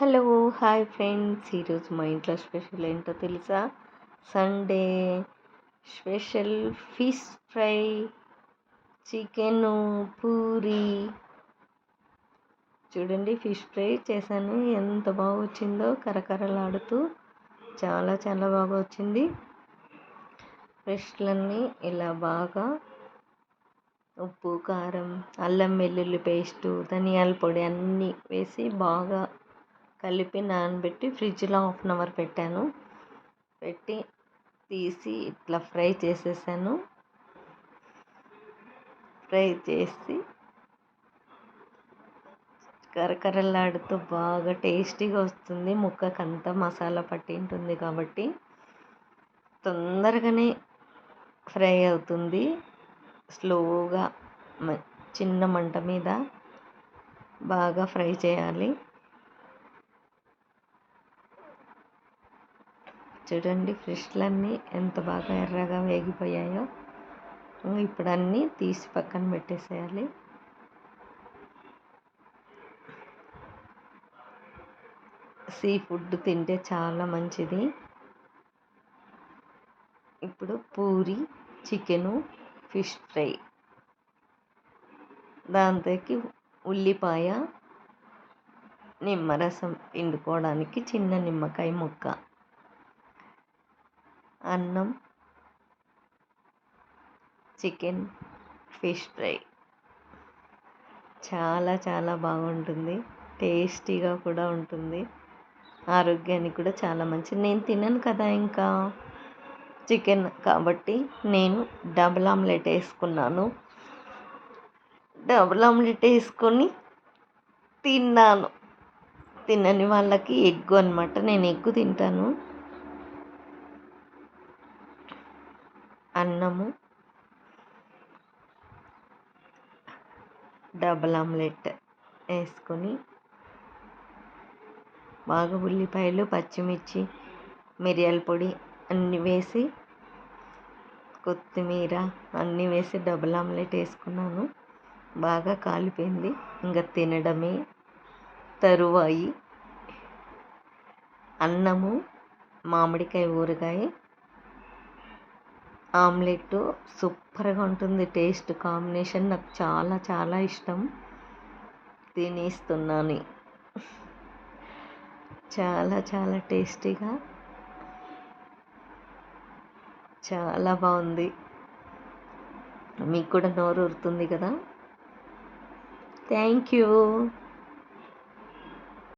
Hello hi friends, ఈరోజు మా ఇంట్లో స్పెషల్ ఏంటో తెలుసా? Sunday special fish fry, chicken, puri. చూడండి, ఫిష్ ఫ్రై చేశాను. ఎంత బాగా వచ్చిందో, కరకరలాడుతూ చాలా చాలా బాగా వచ్చింది. ఫిష్లన్నీ ఇలా బాగా ఉప్పు, కారం, అల్లం వెల్లుల్లి పేస్టు, ధనియాల పొడి అన్నీ వేసి బాగా కలిపి నానబెట్టి ఫ్రిడ్జ్లో 1/2 అవర్ పెట్టాను. పెట్టి తీసి ఇట్లా ఫ్రై చేసేసాను. ఫ్రై చేసి కరకరలాడుతూ బాగా టేస్టీగా వస్తుంది. ముక్కకంతా మసాలా పట్టి ఉంటుంది కాబట్టి తొందరగానే ఫ్రై అవుతుంది. స్లోగా చిన్న మంట మీద బాగా ఫ్రై చేయాలి. చూడండి, ఫిష్లన్నీ ఎంత బాగా ఎర్రగా వేగిపోయాయో. ఇప్పుడు అన్నీ తీసి పక్కన పెట్టేసేయాలి. సీ ఫుడ్ తింటే చాలా మంచిది. ఇప్పుడు పూరి, చికెను, ఫిష్ ఫ్రై, దాంతోకి ఉల్లిపాయ, నిమ్మరసం పిండుకోవడానికి చిన్న నిమ్మకాయ ముక్క, అన్నం, చికెన్, ఫిష్ ఫ్రై చాలా చాలా బాగుంటుంది. టేస్టీగా కూడా ఉంటుంది. ఆరోగ్యానికి కూడా చాలా మంచిది. నేను తినను కదా, ఇంకా చికెన్ కాబట్టి నేను డబుల్ ఆమ్లెట్ వేసుకున్నాను. డబుల్ ఆమ్లెట్ వేసుకొని తిన్నాను. తినని వాళ్ళకి ఎగ్గు అనమాట. నేను ఎగ్గు తింటాను. అన్నము, డబుల్ ఆమ్లెట్ వేసుకొని బాగా ఉల్లిపాయలు, పచ్చిమిర్చి, మిరియాల పొడి అన్నీ వేసి, కొత్తిమీర అన్నీ వేసి డబుల్ ఆమ్లెట్ వేసుకున్నాను. బాగా కాలిపోయింది. ఇంకా తినడమే తరువాయి. అన్నము, మామిడికాయ ఊరగాయ, ఆమ్లెట్ సూపర్గా ఉంటుంది. టేస్ట్ కాంబినేషన్ నాకు చాలా చాలా ఇష్టం. తినేస్తున్నాను. చాలా చాలా టేస్టీగా, చాలా బాగుంది. మీకు కూడా నోరు ఊరుతుంది కదా. Thank you.